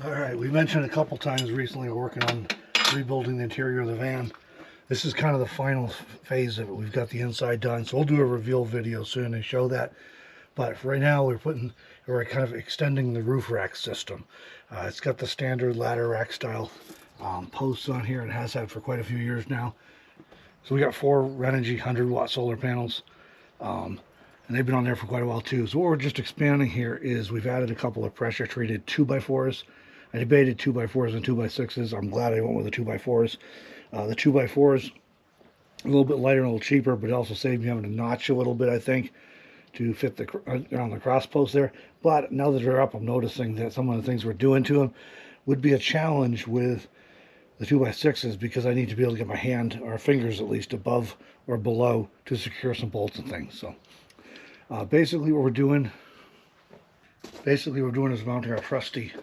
All right, we mentioned a couple times recently we're working on rebuilding the interior of the van. This is kind of the final phase of it. We've got the inside done, so we'll do a reveal video soon and show that. But for right now, we're kind of extending the roof rack system. It's got the standard ladder rack style posts on here. It has had for quite a few years now. So we got 4 Renogy 100-watt solar panels, and they've been on there for quite a while too. So what we're just expanding here is we've added a couple of pressure-treated 2x4s. I debated 2x4s and 2x6s. I'm glad I went with the 2x4s. The 2x4s, a little bit lighter and a little cheaper, but it also saved me having to notch a little bit, I think, to fit around the cross post there. But now that they're up, I'm noticing that some of the things we're doing to them would be a challenge with the 2x6s because I need to be able to get my hand, or fingers at least, above or below to secure some bolts and things. So basically what we're doing is mounting our trusty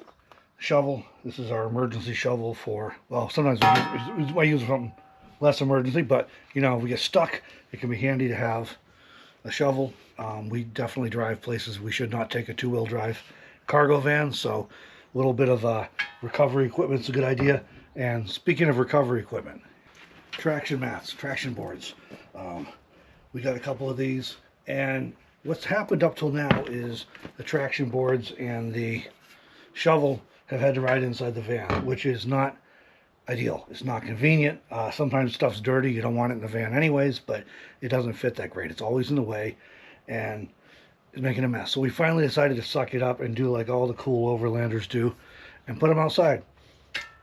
shovel. This is our emergency shovel for, well, sometimes I use something less emergency, but you know, if we get stuck, it can be handy to have a shovel. We definitely drive places we should not take a 2-wheel drive cargo van, so a little bit of recovery equipment is a good idea. And speaking of recovery equipment, traction mats, traction boards. We got a couple of these, and what's happened up till now is the traction boards and the shovel have had to ride inside the van, which is not ideal. It's not convenient. Sometimes stuff's dirty. You don't want it in the van anyways, but it doesn't fit that great. It's always in the way, and it's making a mess. So we finally decided to suck it up and do like all the cool overlanders do and put them outside.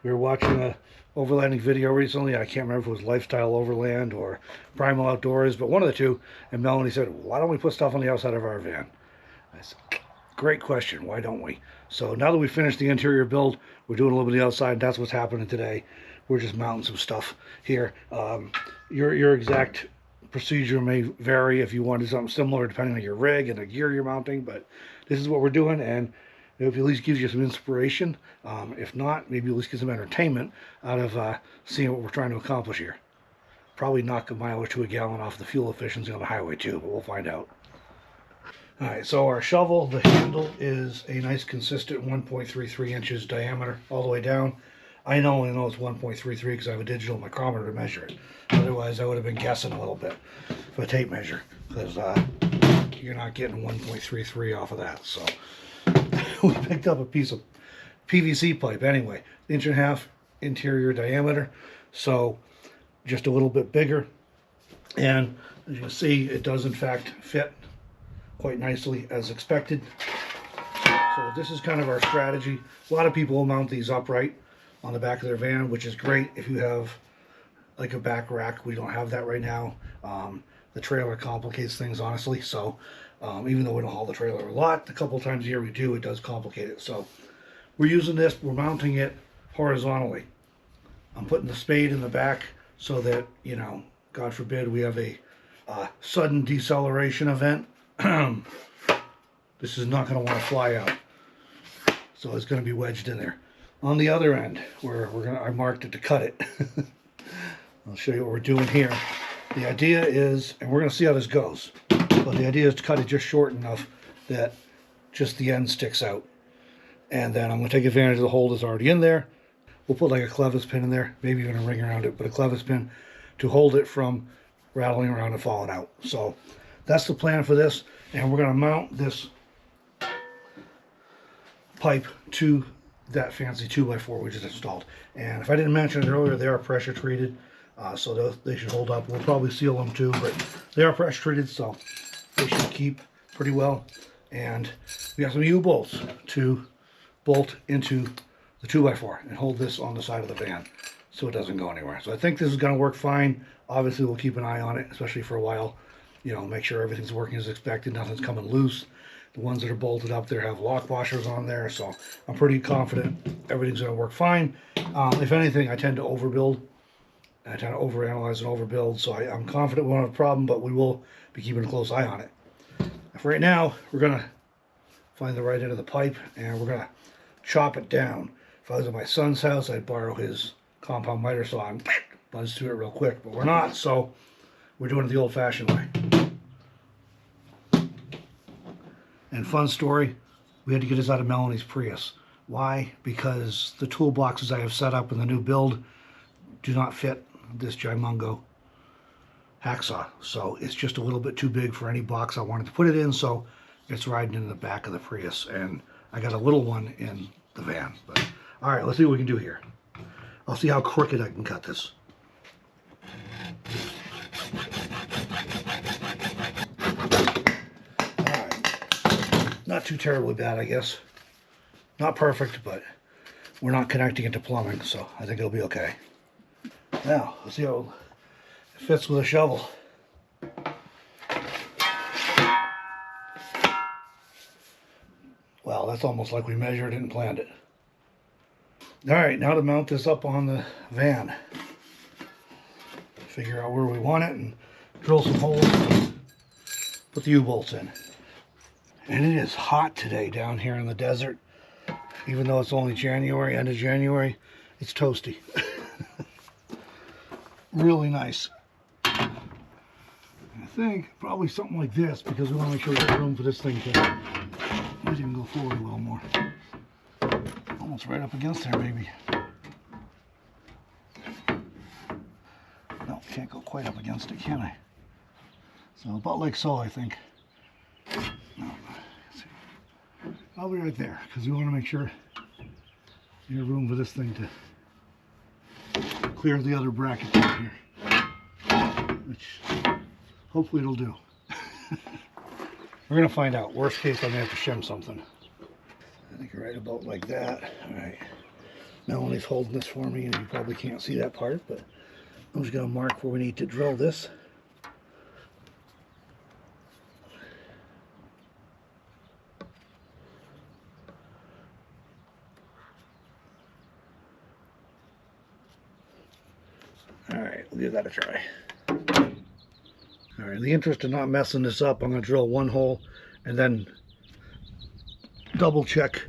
We were watching a overlanding video recently. I can't remember if it was Lifestyle Overland or Primal Outdoors, but one of the two. And Melanie said, why don't we put stuff on the outside of our van? I said, great question. Why don't we? So now that we finished the interior build, we're doing a little bit of the outside. That's what's happening today. We're just mounting some stuff here. Your exact procedure may vary if you wanted something similar depending on your rig and the gear you're mounting, but this is what we're doing, and it at least gives you some inspiration. If not, maybe at least get some entertainment out of seeing what we're trying to accomplish here. Probably knock a mile or two a gallon off the fuel efficiency on the highway too, but we'll find out. Alright, so our shovel, the handle is a nice consistent 1.33 inches diameter all the way down. I only know it's 1.33 because I have a digital micrometer to measure it. Otherwise, I would have been guessing a little bit for a tape measure, because you're not getting 1.33 off of that. So we picked up a piece of PVC pipe anyway, 1.5 inch interior diameter, so just a little bit bigger. And as you can see, it does in fact fit quite nicely as expected. So this is kind of our strategy. A lot of people will mount these upright on the back of their van, which is great if you have like a back rack. We don't have that right now. The trailer complicates things, honestly. So even though we don't haul the trailer a lot, a couple times a year we do, it does complicate it. So we're using this, we're mounting it horizontally. I'm putting the spade in the back so that, you know, God forbid we have a sudden deceleration event. This is not going to want to fly out, so it's going to be wedged in there. On the other end, where I marked it to cut it. I'll show you what we're doing here. The idea is, and we're going to see how this goes, but the idea is to cut it just short enough that just the end sticks out. And then I'm going to take advantage of the hole that's already in there. We'll put like a clevis pin in there, maybe even a ring around it, but a clevis pin to hold it from rattling around and falling out. So that's the plan for this, and we're going to mount this pipe to that fancy 2x4 we just installed. And if I didn't mention it earlier, they are pressure treated, so they should hold up. We'll probably seal them too, but they are pressure treated, so they should keep pretty well. And we got some U-bolts to bolt into the 2x4 and hold this on the side of the van so it doesn't go anywhere. So I think this is going to work fine. Obviously, we'll keep an eye on it, especially for a while. You know, make sure everything's working as expected, nothing's coming loose. The ones that are bolted up there have lock washers on there, so I'm pretty confident everything's going to work fine. If anything, I tend to overbuild. I tend to overanalyze and overbuild, so I'm confident we won't have a problem, but we will be keeping a close eye on it. For right now, we're going to find the right end of the pipe, and we're going to chop it down. If I was at my son's house, I'd borrow his compound miter saw and buzz through it real quick, but we're not, so we're doing it the old-fashioned way. And fun story, we had to get this out of Melanie's Prius. Why? Because the toolboxes I have set up in the new build do not fit this Gimungo hacksaw. So it's just a little bit too big for any box I wanted to put it in, so it's riding in the back of the Prius, and I got a little one in the van. But all right, let's see what we can do here. I'll see how crooked I can cut this. All right, not too terribly bad, I guess. Not perfect, but we're not connecting it to plumbing, so I think it'll be okay. Now, let's see how it fits with a shovel. Well, that's almost like we measured it and planned it. All right, now to mount this up on the van. Figure out where we want it and drill some holes, put the U-bolts in. And it is hot today down here in the desert. Even though it's only January, end of January, it's toasty. Really nice. I think probably something like this, because we want to make sure we have room for this thing to even go forward a little more. Almost right up against there, maybe. No, can't go quite up against it, can I? So about like so, I think. No, I'll be right there, because we want to make sure we have room for this thing to clear the other bracket down here, which hopefully it'll do. We're going to find out. Worst case, I may have to shim something. I think right about like that. All right. Melanie's holding this for me, and you probably can't see that part, but I'm just going to mark where we need to drill this. All right, we'll give that a try. All right, in the interest of not messing this up, I'm going to drill one hole and then double check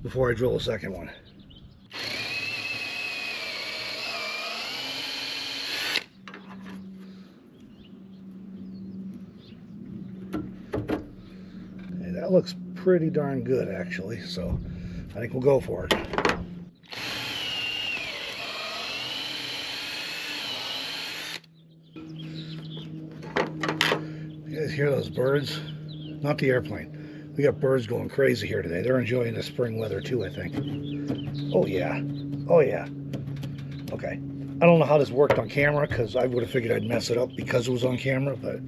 before I drill a second one. Okay, that looks pretty darn good, actually, so I think we'll go for it. You guys hear those birds? Not the airplane. We got birds going crazy here today. They're enjoying the spring weather too, I think. Oh yeah. Oh yeah. Okay. I don't know how this worked on camera, because I would have figured I'd mess it up because it was on camera, but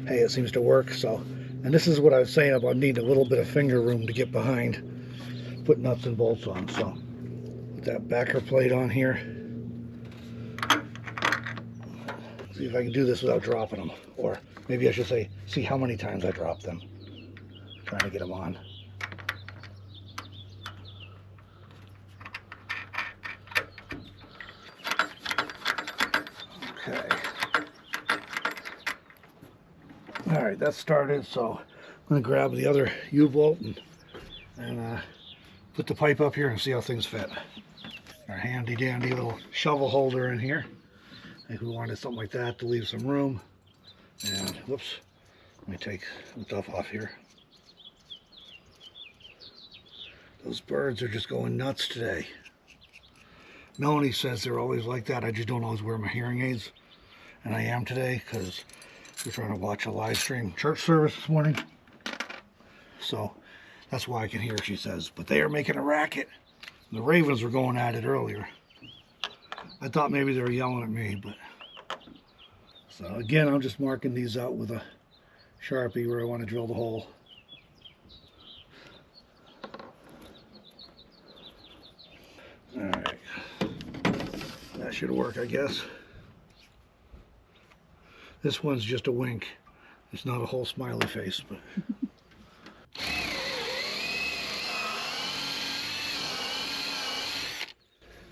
hey, it seems to work. So, and this is what I was saying about needing a little bit of finger room to get behind, put nuts and bolts on. So, put that backer plate on here. See if I can do this without dropping them, or maybe I should say, see how many times I drop them. Trying to get them on. Okay. All right, that's started, so I'm going to grab the other U-bolt and put the pipe up here and see how things fit. Our handy dandy little shovel holder in here. I think we wanted something like that to leave some room. And whoops, let me take some stuff off here. Those birds are just going nuts today. Melanie says they're always like that. I just don't always wear my hearing aids. And I am today, because we're trying to watch a live stream church service this morning. So that's why I can hear, she says. But they are making a racket. The ravens were going at it earlier. I thought maybe they were yelling at me, but... So again, I'm just marking these out with a Sharpie where I want to drill the hole. Alright. That should work, I guess. This one's just a wink. It's not a whole smiley face, but...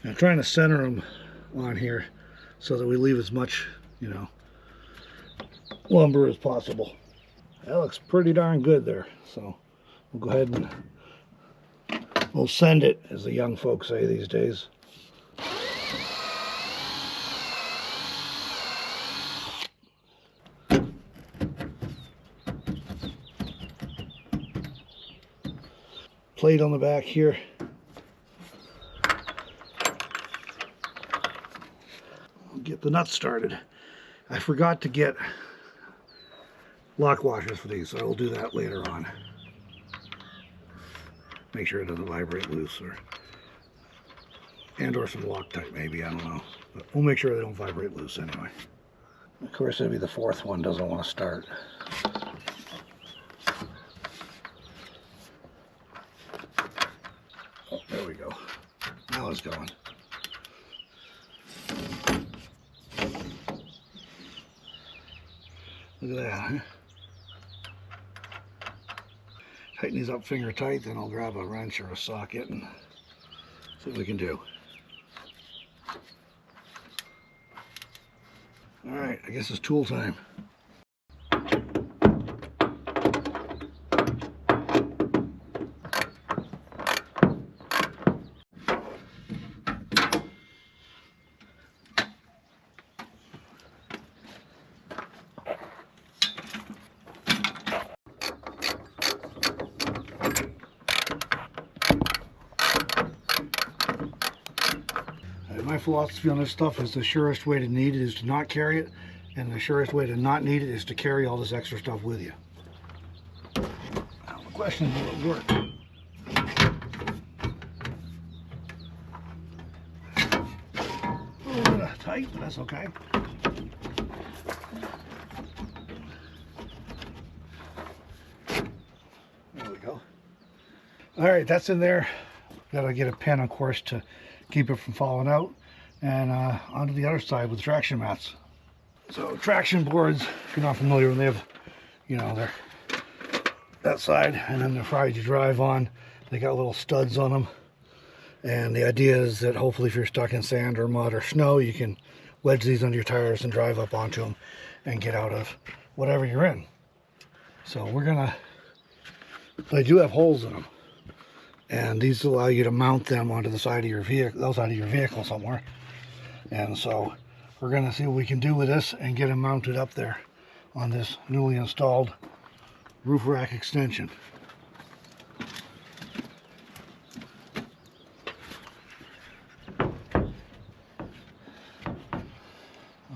I'm trying to center them on here so that we leave as much, you know, lumber as possible. That looks pretty darn good there. So we'll go ahead and we'll send it, as the young folks say these days. plate on the back here. I'll get the nuts started. I forgot to get lock washers for these, so I will do that later on. Make sure it doesn't vibrate loose, or some Loctite maybe, I don't know. But we'll make sure they don't vibrate loose anyway. Of course, maybe the fourth one doesn't want to start. Oh, there we go. Now it's going. Look at that, huh? Tighten these up finger tight, then I'll grab a wrench or a socket and see what we can do. Alright, I guess it's tool time. My philosophy on this stuff is the surest way to need it is to not carry it, and the surest way to not need it is to carry all this extra stuff with you. Now the question is, will it work? A little bit tight, but that's okay. There we go. Alright, that's in there. Gotta get a pin, of course, to keep it from falling out, and onto the other side with traction mats. So traction boards, if you're not familiar with them, they have, you know, they're that side, and then the side you drive on, they got little studs on them, and the idea is that hopefully if you're stuck in sand or mud or snow, you can wedge these under your tires and drive up onto them and get out of whatever you're in. So they do have holes in them, and these allow you to mount them onto the side of your vehicle, somewhere. And so we're going to see what we can do with this and get them mounted up there on this newly installed roof rack extension. Well,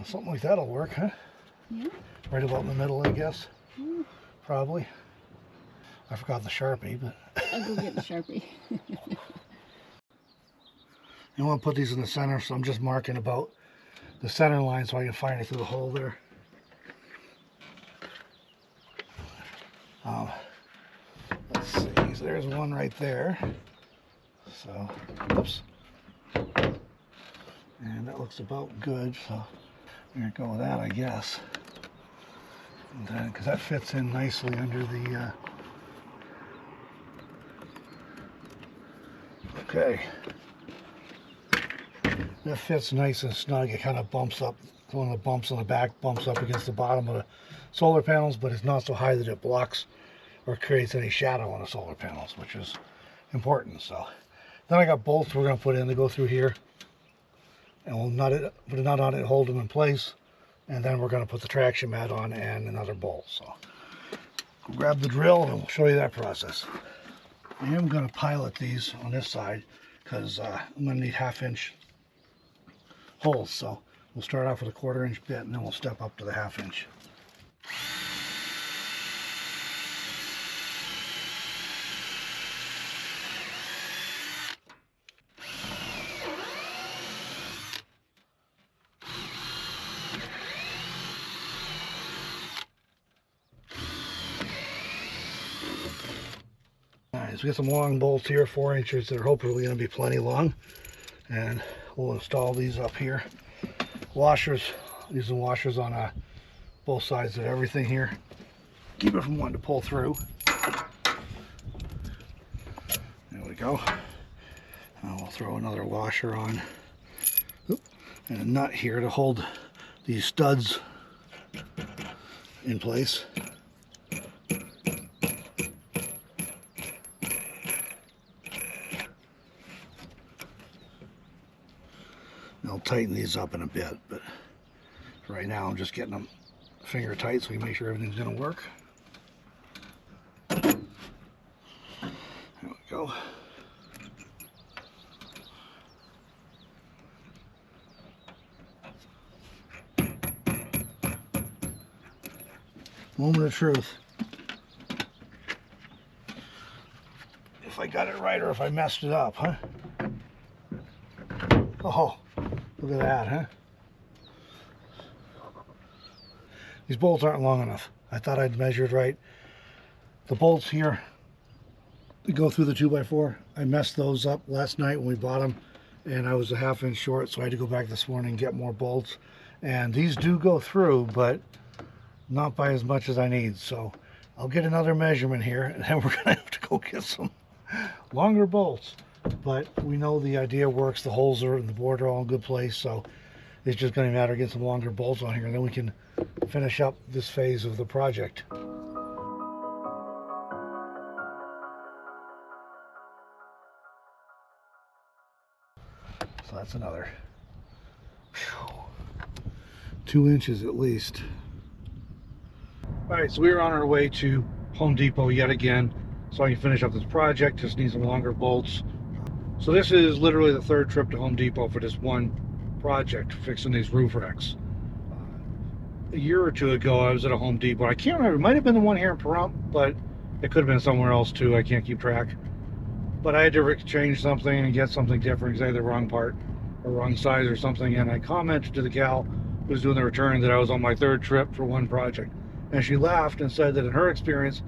something like that'll work, huh? Yeah. Right about in the middle, I guess. Mm. Probably. I forgot the Sharpie, but I'll go get the Sharpie. You want to put these in the center, so I'm just marking about the center line so I can find it through the hole there. Let's see, so there's one right there. So, oops. And that looks about good, so I'm going to go with that, I guess. And then, because that fits in nicely under the... Okay. That fits nice and snug. It kind of bumps up, one of the bumps on the back bumps up against the bottom of the solar panels, but it's not so high that it blocks or creates any shadow on the solar panels, which is important. So then I got bolts we're going to put in. They go through here, and we'll nut it, put a nut on it, hold them in place, and then we're going to put the traction mat on and another bolt. So we'll grab the drill and we'll show you that process. I am going to pilot these on this side because I'm going to need 1/2-inch holes. So we'll start off with a 1/4-inch bit, and then we'll step up to the 1/2-inch. So we got some long bolts here, 4 inches, that are hopefully going to be plenty long, and we'll install these up here. Washers, using washers on both sides of everything here. Keep it from wanting to pull through. There we go. We'll throw another washer on. Oop, and a nut here to hold these studs in place. I'll tighten these up in a bit, but right now I'm just getting them finger tight so we make sure everything's going to work. There we go. go. Moment of truth. If I got it right or if I messed it up, huh? Oh, look at that, huh? These bolts aren't long enough. I thought I'd measured right. The bolts here that go through the 2x4, I messed those up last night when we bought them, and I was a ½ inch short, so I had to go back this morning and get more bolts. And these do go through, but not by as much as I need. So I'll get another measurement here, and then we're gonna have to go get some longer bolts. But we know the idea works. The holes are in the board are all in good place, so it's just going to matter getting some longer bolts on here, and then we can finish up this phase of the project. So that's another 2 inches at least. All right, so we're on our way to Home Depot yet again, so I can finish up this project. Just need some longer bolts. So this is literally the third trip to Home Depot for this one project, fixing these roof racks. A year or two ago, I was at a Home Depot. I can't remember. It might have been the one here in Pahrump, but it could have been somewhere else too. I can't keep track. But I had to exchange something and get something different because I had the wrong part or wrong size or something. And I commented to the gal who was doing the return that I was on my third trip for one project. And she laughed and said that in her experience,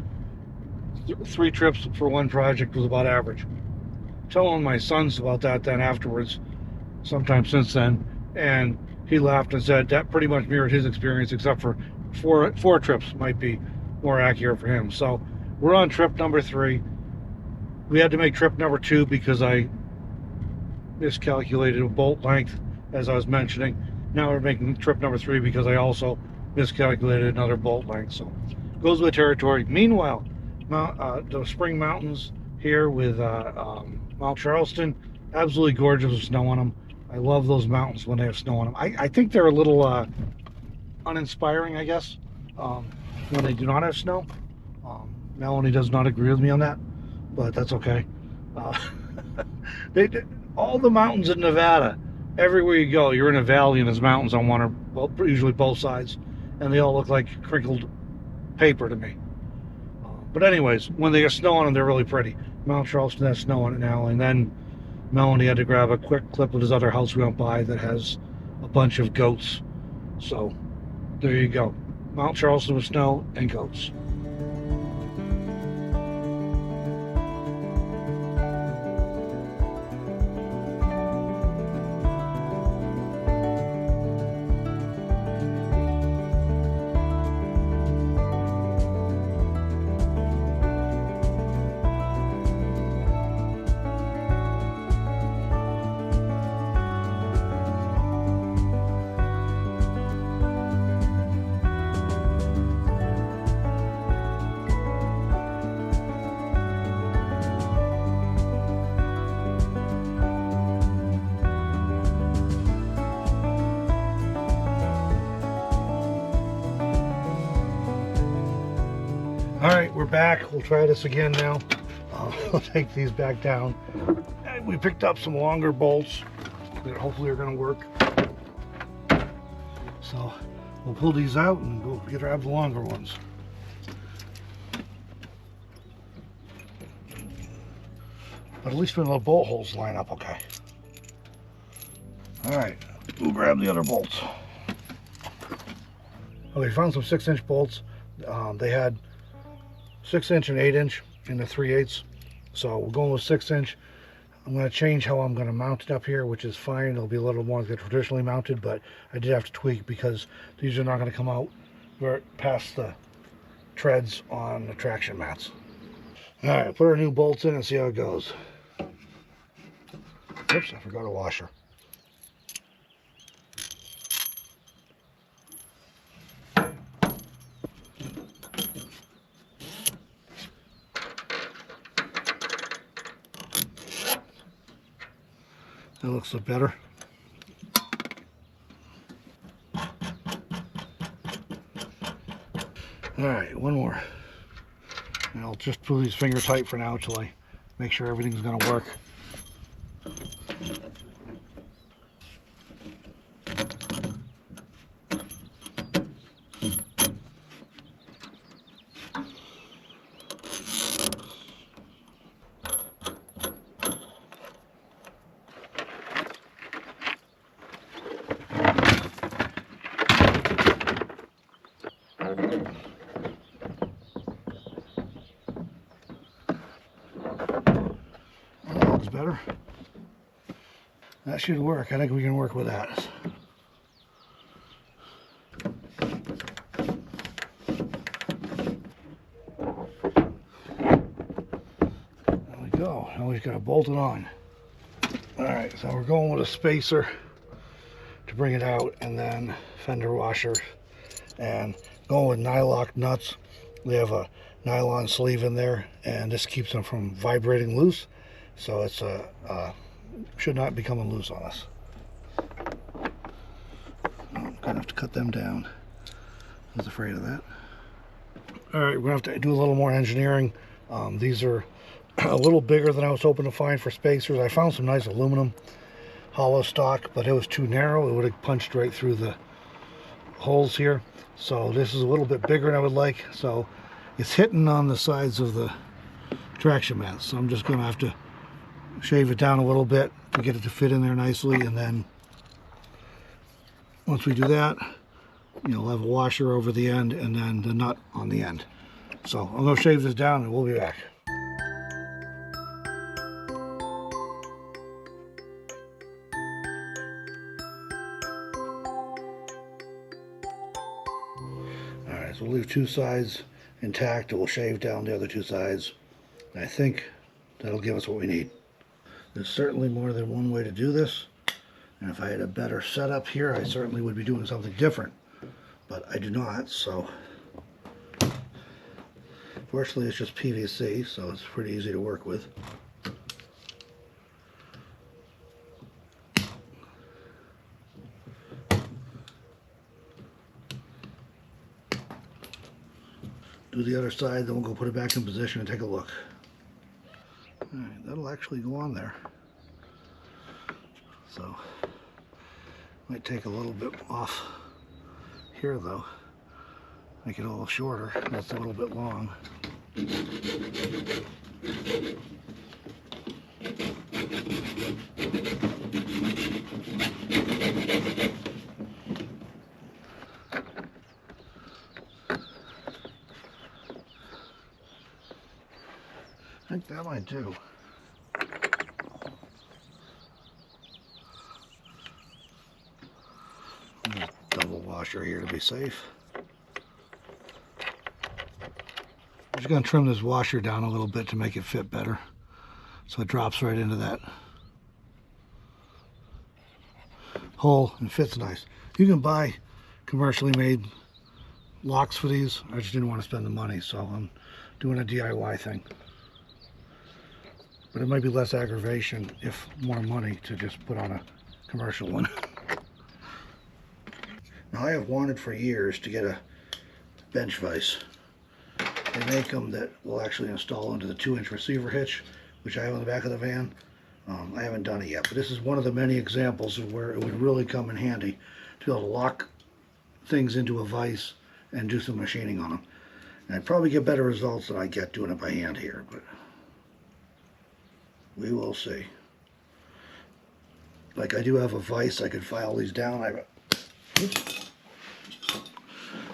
3 trips for one project was about average. Telling my sons about that then afterwards, sometime since then, and he laughed and said that pretty much mirrored his experience, except for four trips might be more accurate for him. So we're on trip number 3. We had to make trip number 2 because I miscalculated a bolt length, as I was mentioning. Now we're making trip number 3 because I also miscalculated another bolt length. So goes with territory. Meanwhile, the Spring Mountains here with Mount Charleston, absolutely gorgeous with snow on them. I love those mountains when they have snow on them. I think they're a little uninspiring, I guess, when they do not have snow. Melanie does not agree with me on that, but that's okay. All the mountains in Nevada, everywhere you go, you're in a valley and there's mountains on one or usually both sides, and they all look like crinkled paper to me. But anyways, when they get snow on them, they're really pretty. Mount Charleston has snow on it now, and then Melanie had to grab a quick clip of his other house we went by that has a bunch of goats. So there you go. Mount Charleston with snow and goats. Alright, we're back. We'll try this again now. We'll take these back down. And we picked up some longer bolts that hopefully are going to work. So we'll pull these out and we'll grab the longer ones. But at least when the bolt holes line up okay. Alright, we'll grab the other bolts. Okay, found some 6-inch bolts. They had 6-inch and 8-inch in the 3/8. So we're going with 6-inch. I'm going to change how I'm going to mount it up here, which is fine. It'll be a little more than traditionally mounted, but I did have to tweak because these are not going to come out past the treads on the traction mats. Alright, put our new bolts in and see how it goes. Oops, I forgot a washer. That looks better. Alright, one more. And I'll just pull these finger tight for now till I make sure everything's going to work. That looks better. That should work. I think we can work with that. There we go. Now we've got to bolt it on. Alright, so we're going with a spacer to bring it out, and then fender washer, and going with nylock nuts. We have a nylon sleeve in there, and this keeps them from vibrating loose, so it's should not be coming loose on us. I'm gonna have to cut them down. I was afraid of that. All right, we're gonna have to do a little more engineering. These are a little bigger than I was hoping to find for spacers. I found some nice aluminum hollow stock, but it was too narrow. It would have punched right through the holes here. So this is a little bit bigger than I would like. So it's hitting on the sides of the traction mats. So I'm just gonna have to shave it down a little bit to get it to fit in there nicely, and then once we do that, we'll have a washer over the end and then the nut on the end. So I'm going to shave this down and we'll be back. Alright, so we'll leave two sides intact and we'll shave down the other two sides. And I think that'll give us what we need. There's certainly more than one way to do this, and if I had a better setup here, I certainly would be doing something different, but I do not. So fortunately it's just PVC, so it's pretty easy to work with. Do the other side, then we'll go put it back in position and take a look. Alright, that'll actually go on there. So, might take a little bit off here though. Make it a little shorter. That's a little bit long. I think that might do. Double washer here to be safe. I'm just going to trim this washer down a little bit to make it fit better, so it drops right into that hole and fits nice. You can buy commercially made locks for these. I just didn't want to spend the money, so I'm doing a DIY thing. But it might be less aggravation, if more money, to just put on a commercial one. Now I have wanted for years to get a bench vise. They make them that will actually install into the 2-inch receiver hitch, which I have on the back of the van. I haven't done it yet, but this is one of the many examples of where it would really come in handy to be able to lock things into a vise and do some machining on them. And I'd probably get better results than I get doing it by hand here, but we will see. Like, I do have a vise, I could file these down. I have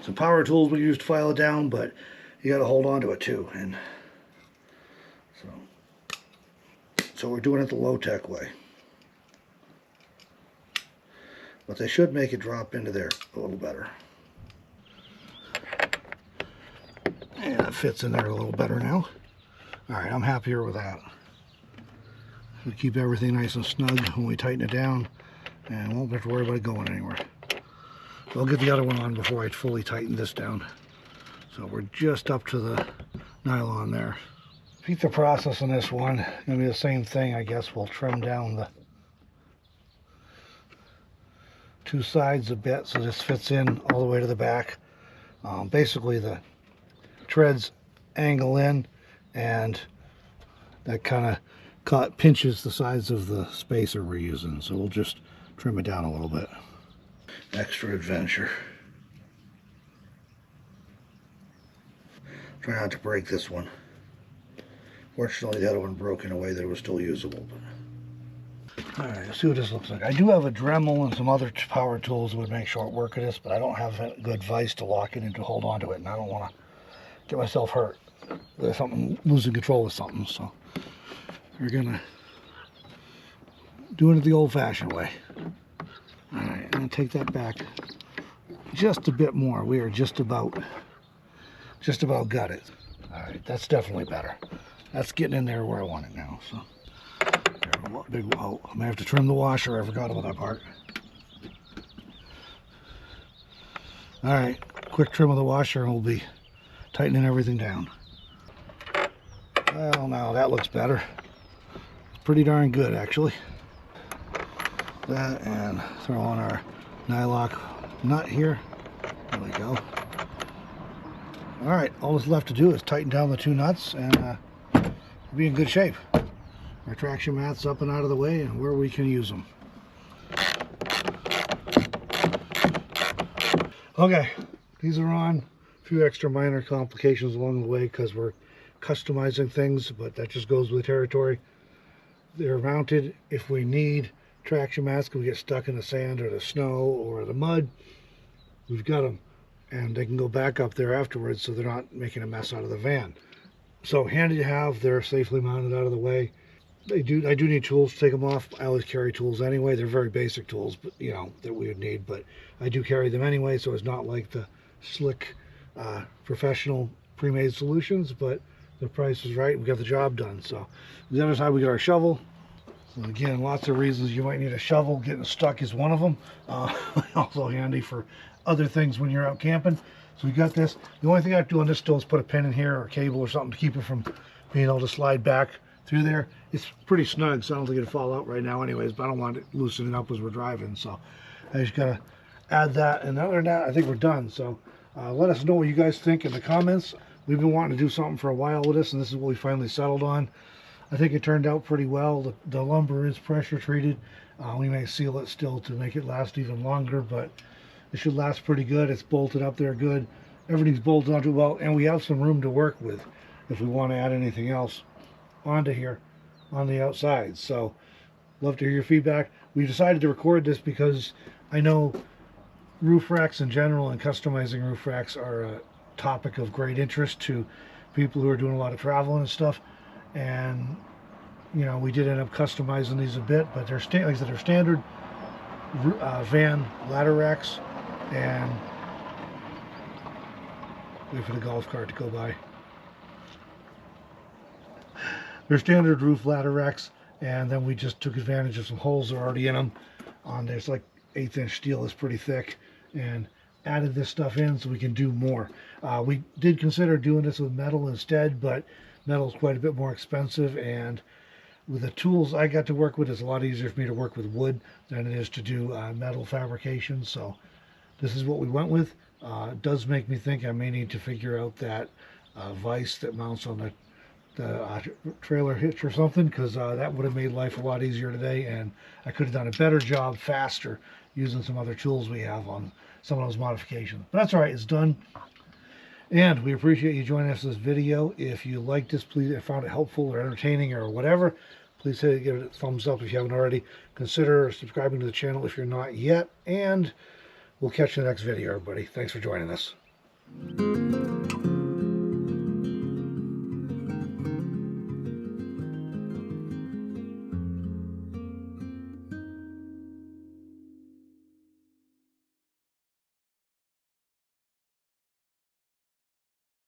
some power tools we use to file it down, but you got to hold on to it too. And so we're doing it the low-tech way. But they should make it drop into there a little better. And it fits in there a little better now. Alright, I'm happier with that. We keep everything nice and snug when we tighten it down, and won't have to worry about it going anywhere. So I'll get the other one on before I fully tighten this down. So we're just up to the nylon there. Repeat the process on this one. Gonna be the same thing, I guess. We'll trim down the two sides a bit so this fits in all the way to the back. Basically the treads angle in and that kind of pinches the size of the spacer we're using. So we'll just trim it down a little bit. Extra adventure. Try not to break this one. Fortunately, the other one broke in a way that it was still usable. Alright, let's see what this looks like. I do have a Dremel and some other power tools that would make short work of this, but I don't have a good vise to lock it and to hold on to it, and I don't want to get myself hurt with something, losing control of something. So we're gonna doing it the old-fashioned way. Alright, I'm gonna take that back just a bit more. We are just about got it. Alright, that's definitely better. That's getting in there where I want it now. So big, oh, I may have to trim the washer. I forgot about that part. Alright, quick trim of the washer and we'll be tightening everything down. Well, now that looks better. Pretty darn good, actually. That, and throw on our nylock nut here. There we go. Alright, all that's left to do is tighten down the two nuts and we'll be in good shape. Our traction mats up and out of the way and where we can use them. Okay, these are on. A few extra minor complications along the way because we're customizing things, but that just goes with the territory. They're mounted if we need traction mats because we get stuck in the sand or the snow or the mud. We've got them, and they can go back up there afterwards so they're not making a mess out of the van. So handy to have. They're safely mounted out of the way. I do need tools to take them off. I always carry tools anyway. They're very basic tools, but you know, that we would need, but I do carry them anyway, so it's not like the slick professional pre-made solutions, but the price is right. We got the job done. So the other side, we got our shovel. So again, lots of reasons you might need a shovel. Getting stuck is one of them. Also handy for other things when you're out camping. So we got this. The only thing I have to do on this still is put a pin in here or a cable or something to keep it from being able to slide back through there. It's pretty snug, so I don't think it'll fall out right now anyways, but I don't want it loosening up as we're driving. So I just gotta add that, and other than that, I think we're done. So let us know what you guys think in the comments. We've been wanting to do something for a while with this, and this is what we finally settled on. I think it turned out pretty well. The lumber is pressure treated. We may seal it still to make it last even longer, but it should last pretty good. It's bolted up there good. Everything's bolted onto well, and we have some room to work with if we want to add anything else onto here on the outside. So love to hear your feedback. We decided to record this because I know roof racks in general and customizing roof racks are a topic of great interest to people who are doing a lot of traveling and stuff. And you know, we did end up customizing these a bit, but they're like I said, they're standard van ladder racks. And wait for the golf cart to go by. They're standard roof ladder racks, and then we just took advantage of some holes that are already in them. There's like 1/8 inch steel is pretty thick, and added this stuff in so we can do more. We did consider doing this with metal instead, but metal is quite a bit more expensive, and with the tools I got to work with, it's a lot easier for me to work with wood than it is to do metal fabrication. So this is what we went with. It does make me think I may need to figure out that vise that mounts on the trailer hitch or something, because that would have made life a lot easier today, and I could have done a better job faster using some other tools we have on some of those modifications. But that's all right, it's done. And we appreciate you joining us in this video. If you liked this, please, if found it helpful or entertaining or whatever, please give it a thumbs up if you haven't already. Consider subscribing to the channel if you're not yet, and we'll catch you in the next video, everybody. Thanks for joining us.